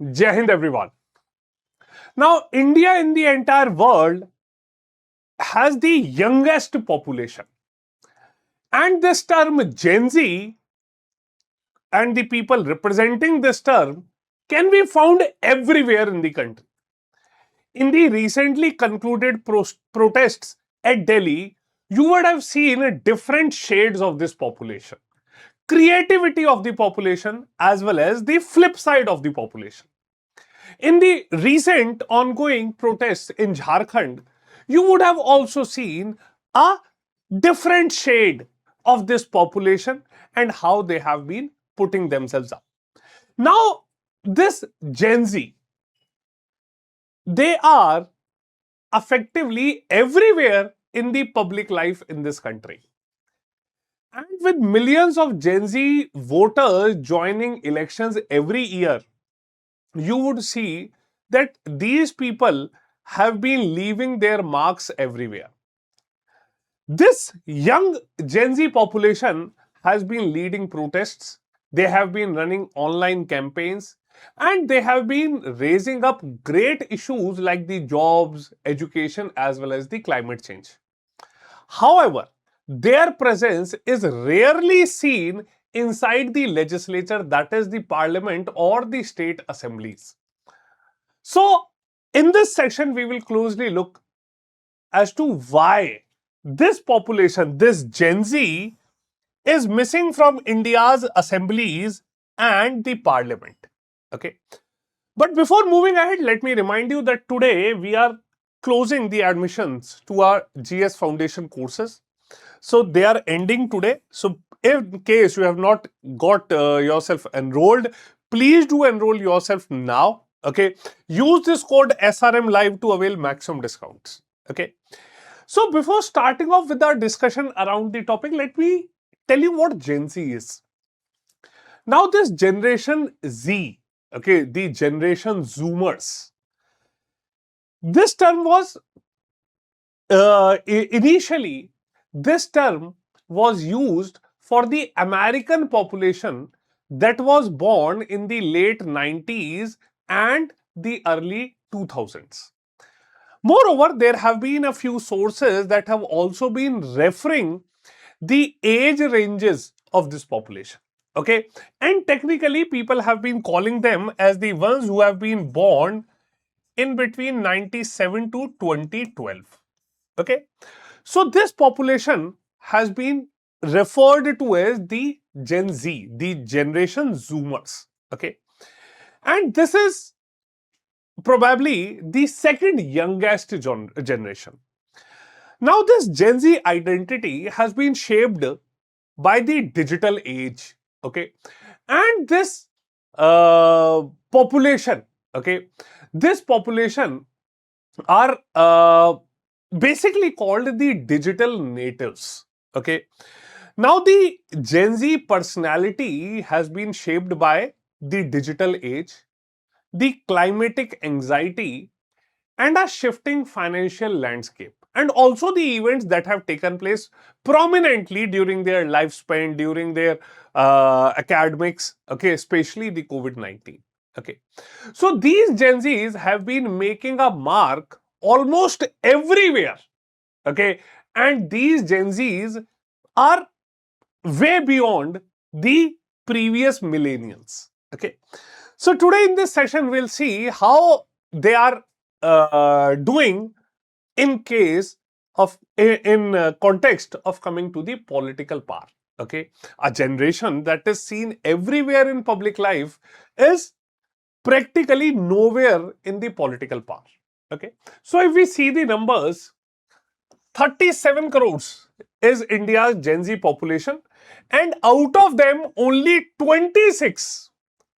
Jai Hind everyone. Now, India in the entire world has the youngest population. And this term Gen Z and the people representing this term can be found everywhere in the country. In the recently concluded protests at Delhi, you would have seen different shades of this population. Creativity of the population as well as the flip side of the population. In the recent ongoing protests in Jharkhand, you would have also seen a different shade of this population and how they have been putting themselves up. Now, this Gen Z, they are effectively everywhere in the public life in this country. And with millions of Gen Z voters joining elections every year, you would see that these people have been leaving their marks everywhere. This young Gen Z population has been leading protests, they have been running online campaigns, and they have been raising up great issues like the jobs, education, as well as the climate change. However, their presence is rarely seen inside the legislature, that is the parliament or the state assemblies. So, in this section, we will closely look as to why this population, this Gen Z, is missing from India's assemblies and the parliament. Okay. But before moving ahead, let me remind you that today we are closing the admissions to our GS Foundation courses. So they are ending today. So in case you have not got yourself enrolled, please do enroll yourself now. Okay. Use this code SRM Live to avail maximum discounts. Okay. So before starting off with our discussion around the topic, let me tell you what Gen Z is. Now this generation Z, okay, the generation Zoomers, this term was initially this term was used for the American population that was born in the late 90s and the early 2000s. Moreover, there have been a few sources that have also been referring the age ranges of this population. Okay, and technically people have been calling them as the ones who have been born in between 97 to 2012. Okay, so this population has been referred to as the Gen Z, the generation Zoomers. Okay, and this is probably the second youngest generation. Now, this Gen Z identity has been shaped by the digital age, okay, and this population, okay, this population are basically called the digital natives, okay. Now, the Gen Z personality has been shaped by the digital age, the climatic anxiety, and a shifting financial landscape, and also the events that have taken place prominently during their lifespan, during their academics, okay, especially the COVID-19. Okay, so these Gen Zs have been making a mark almost everywhere. Okay, and these Gen Zs are way beyond the previous millennials. Okay, so today in this session we'll see how they are doing in case of in context of coming to the political power. Okay, a generation that is seen everywhere in public life is practically nowhere in the political power. Okay, so if we see the numbers, 37 crores is India's Gen Z population, and out of them only 26,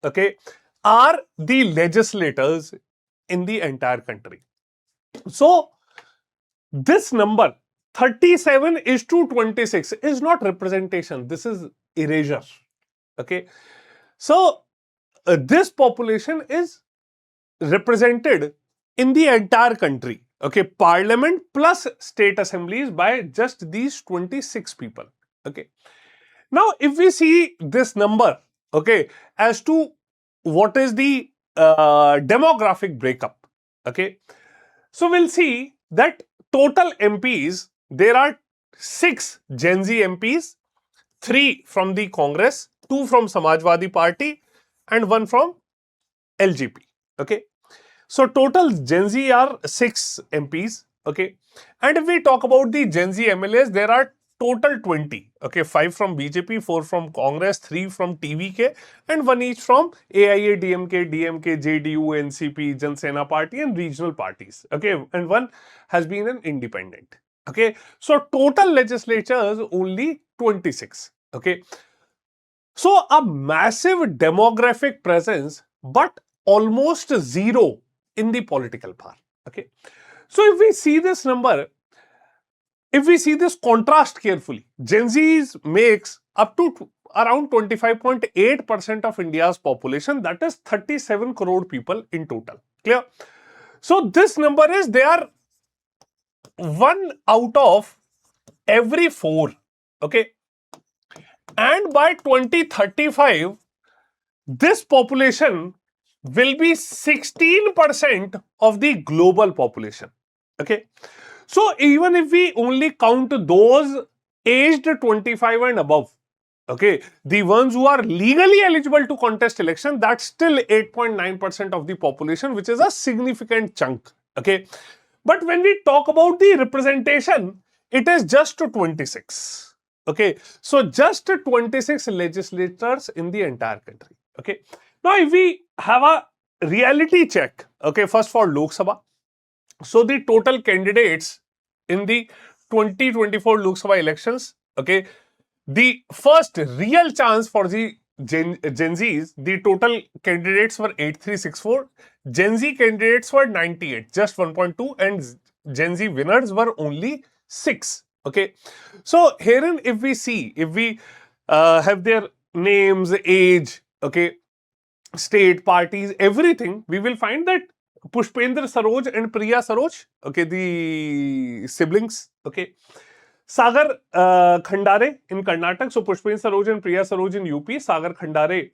okay, are the legislators in the entire country. So this number 37 is to 26 is not representation, this is erasure. Okay, so this population is represented in the entire country, okay, parliament plus state assemblies, by just these 26 people. Okay, now if we see this number, okay, as to what is the demographic breakup. Okay, so we'll see that total MPs, there are 6 Gen Z MPs, 3 from the Congress, 2 from Samajwadi Party, and 1 from LGP. Okay, so total Gen Z are 6 MPs. Okay, and if we talk about the Gen Z MLAs, there are total 20. Okay, 5 from BJP, 4 from Congress, 3 from TVK, and 1 each from AIA, DMK, JDU, NCP, Jan Sena Party, and regional parties. Okay, and 1 has been an independent. Okay, so total legislatures only 26. Okay, so a massive demographic presence, but almost zero in the political power. Okay, so if we see this number, if we see this contrast carefully, Gen Zs makes up to around 25.8% of India's population, that is 37 crore people in total. Clear? So this number is, they are 1 out of every 4. Okay, and by 2035, this population will be 16% of the global population. Okay, so even if we only count those aged 25 and above, okay, the ones who are legally eligible to contest election, that's still 8.9% of the population, which is a significant chunk. Okay, but when we talk about the representation, it is just 26. Okay, so just 26 legislators in the entire country. Okay, now if we have a reality check, okay, first for Lok Sabha, so the total candidates in the 2024 Lok Sabha elections, okay, the first real chance for the Gen Zs, the total candidates were 8364, Gen Z candidates were 98, just 1.2, and Gen Z winners were only 6. Okay, so herein if we see, if we have their names, age, okay, state, parties, everything, we will find that Pushpendra Saroj and Priya Saroj, okay, the siblings, okay, Sagar Khandare in Karnataka, so Pushpendra Saroj and Priya Saroj in UP, Sagar Khandre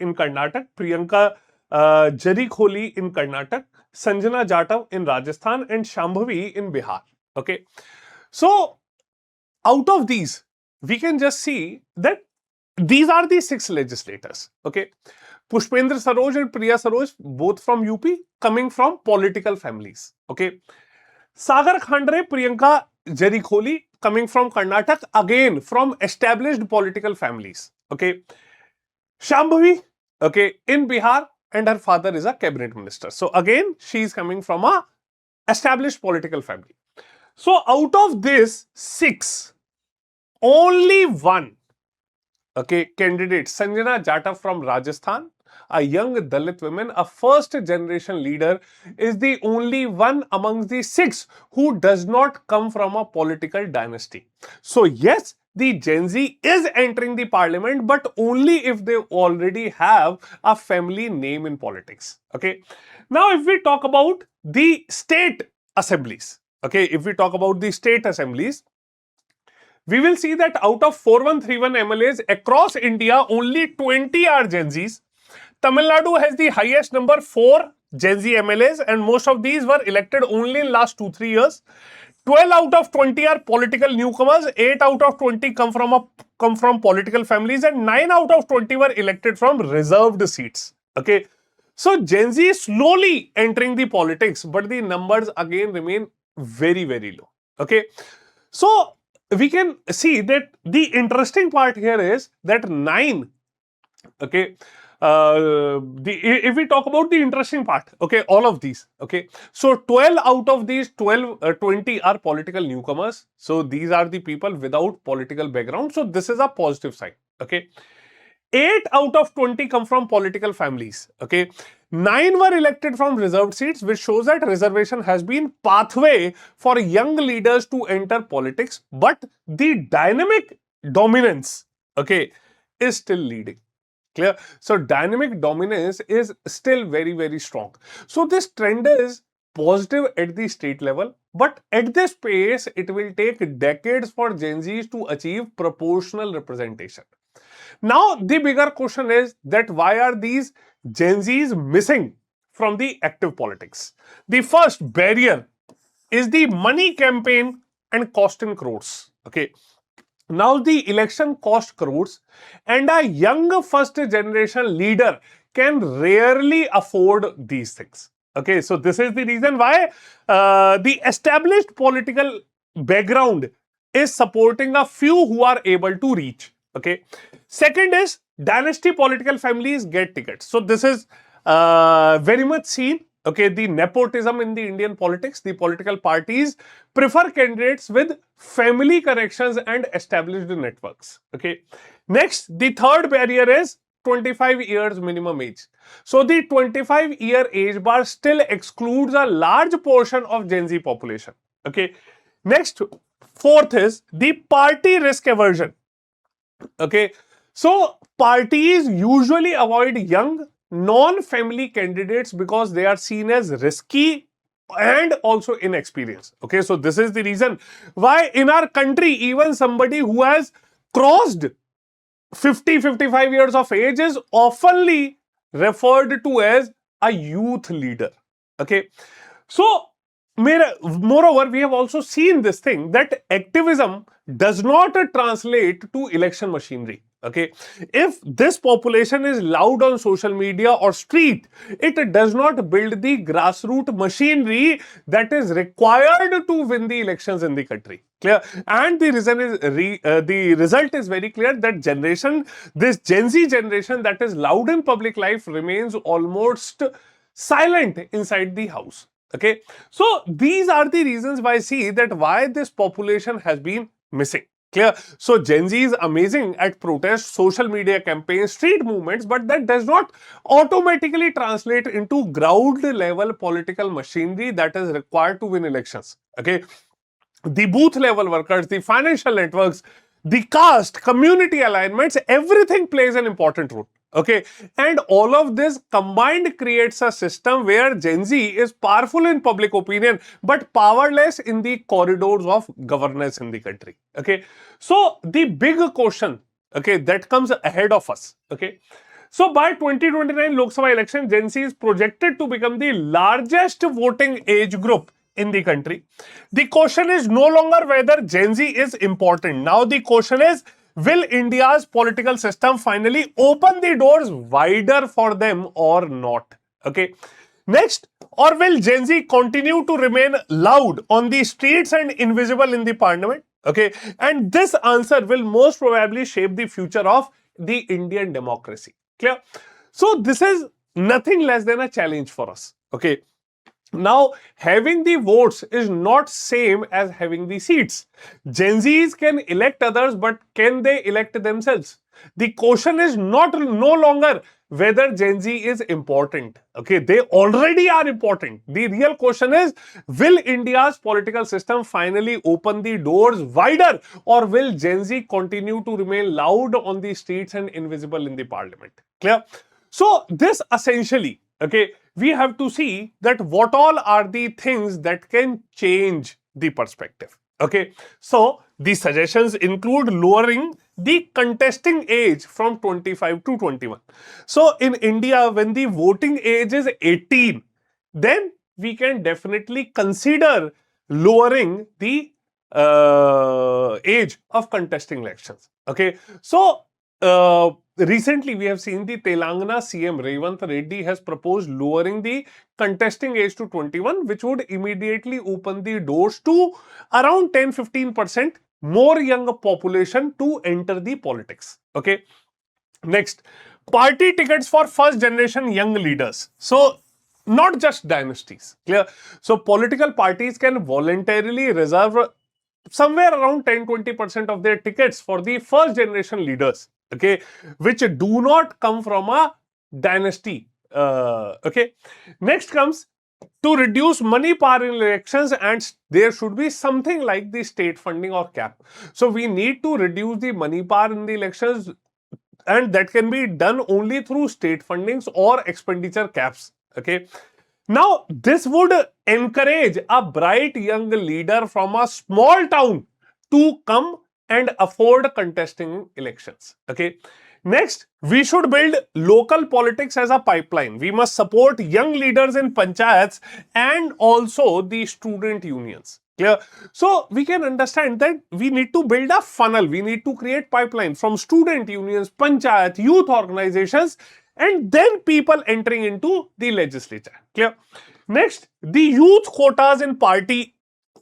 in Karnataka, Priyanka Jarikholi in Karnataka, Sanjana Jatav in Rajasthan, and Shambhavi in Bihar. Okay, so out of these, we can just see that these are the 6 legislators. Okay, Pushpendra Saroj and Priya Saroj, both from UP, coming from political families. Okay, Sagar Khandre, Priyanka Jarikholi, coming from Karnataka, again from established political families. Okay, Shambhavi, okay, in Bihar, and her father is a cabinet minister. So again, she is coming from a established political family. So out of this 6, only 1, okay, candidate, Sanjana Jatav from Rajasthan, a young Dalit woman, a first generation leader, is the only one amongst the 6 who does not come from a political dynasty. So yes, the Gen Z is entering the parliament, but only if they already have a family name in politics. Okay, now if we talk about the state assemblies, okay, if we talk about the state assemblies, we will see that out of 4131 MLAs across India, only 20 are Gen Zs. Tamil Nadu has the highest number, 4 Gen Z MLAs, and most of these were elected only in last 2-3 years. 12 out of 20 are political newcomers, 8 out of 20 come from political families, and 9 out of 20 were elected from reserved seats. Okay, so Gen Z is slowly entering the politics, but the numbers again remain very, very low. Okay, so we can see that the interesting part here is that 9, okay, if we talk about the interesting part, okay, all of these, okay, so 12 out of these 20 are political newcomers. So these are the people without political background. So this is a positive sign. Okay, 8 out of 20 come from political families. Okay, 9 were elected from reserved seats, which shows that reservation has been pathway for young leaders to enter politics, but the dynamic dominance, okay, is still leading. Clear? So dynamic dominance is still very, very strong. So this trend is positive at the state level, but at this pace, it will take decades for Gen Zs to achieve proportional representation. Now, the bigger question is that why are these Gen Zs missing from the active politics? The first barrier is the money campaign and cost in crores. Okay. Now the election cost crores and a young first generation leader can rarely afford these things. Okay, so this is the reason why the established political background is supporting a few who are able to reach. Okay, second is dynasty political families get tickets. So this is very much seen. Okay, the nepotism in the Indian politics, the political parties prefer candidates with family connections and established networks. Okay. Next, the third barrier is 25 years minimum age. So the 25-year age bar still excludes a large portion of Gen Z population. Okay. Next, fourth is the party risk aversion. Okay. So parties usually avoid young non-family candidates because they are seen as risky and also inexperienced. Okay, so this is the reason why in our country, even somebody who has crossed 50-55 years of age is oftenly referred to as a youth leader. Okay, so moreover, we have also seen this thing that activism does not translate to election machinery. Okay, if this population is loud on social media or street, it does not build the grassroots machinery that is required to win the elections in the country. Clear? And the reason is the result is very clear that this Gen Z generation that is loud in public life remains almost silent inside the house. Okay, so these are the reasons why I see that why this population has been missing. Clear? So Gen Z is amazing at protest, social media campaigns, street movements, but that does not automatically translate into ground level political machinery that is required to win elections. Okay, the booth level workers, the financial networks, the caste, community alignments, everything plays an important role. Okay, and all of this combined creates a system where Gen Z is powerful in public opinion but powerless in the corridors of governance in the country. Okay, so the big question, okay, that comes ahead of us. Okay, so by 2029 Lok Sabha election, Gen Z is projected to become the largest voting age group in the country. The question is no longer whether Gen Z is important. Now the question is, will India's political system finally open the doors wider for them or not? Okay. Next, or will Gen Z continue to remain loud on the streets and invisible in the parliament? Okay. And this answer will most probably shape the future of the Indian democracy. Clear? So this is nothing less than a challenge for us. Okay. Now, having the votes is not same as having the seats. Gen Zs can elect others, but can they elect themselves? The question is no longer whether Gen Z is important. Okay, they already are important. The real question is, will India's political system finally open the doors wider, or will Gen Z continue to remain loud on the streets and invisible in the parliament? Clear? So this essentially, okay, we have to see that what all are the things that can change the perspective. Okay, so the suggestions include lowering the contesting age from 25 to 21. So in India, when the voting age is 18, then we can definitely consider lowering the age of contesting elections. Okay, so recently we have seen the Telangana CM Revant Reddy has proposed lowering the contesting age to 21, which would immediately open the doors to around 10-15% more young population to enter the politics. Okay. Next, party tickets for first generation young leaders. So not just dynasties. Clear? So political parties can voluntarily reserve somewhere around 10-20% of their tickets for the first generation leaders, okay, which do not come from a dynasty. Okay. Next comes to reduce money power in elections, and there should be something like the state funding or cap. So we need to reduce the money power in the elections, and that can be done only through state fundings or expenditure caps. Okay. Now, this would encourage a bright young leader from a small town to come and afford contesting elections. Okay. Next, we should build local politics as a pipeline. We must support young leaders in panchayats and also the student unions. Clear? So we can understand that we need to build a funnel. We need to create pipeline from student unions, panchayat, youth organizations, and then people entering into the legislature. Clear? Next, the youth quotas in party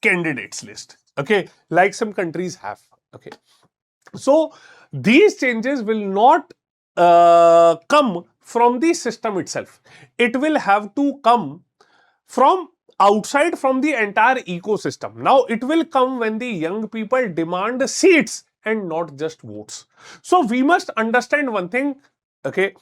candidates list. Okay, like some countries have. Okay, so these changes will not come from the system itself. It will have to come from outside, from the entire ecosystem. Now it will come when the young people demand seats and not just votes. So we must understand one thing, okay,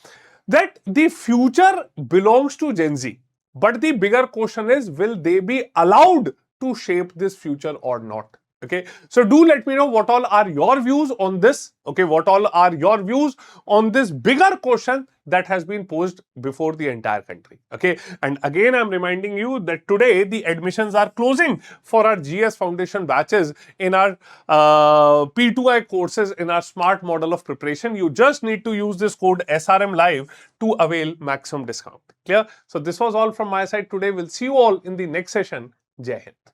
that the future belongs to Gen Z. But the bigger question is, will they be allowed to shape this future or not? Okay, so do let me know what all are your views on this. Okay, what all are your views on this bigger question that has been posed before the entire country. Okay, and again I'm reminding you that today the admissions are closing for our GS Foundation batches in our P2I courses in our smart model of preparation. You just need to use this code SRM Live to avail maximum discount. Clear? So this was all from my side today. We'll see you all in the next session. Jai Hind.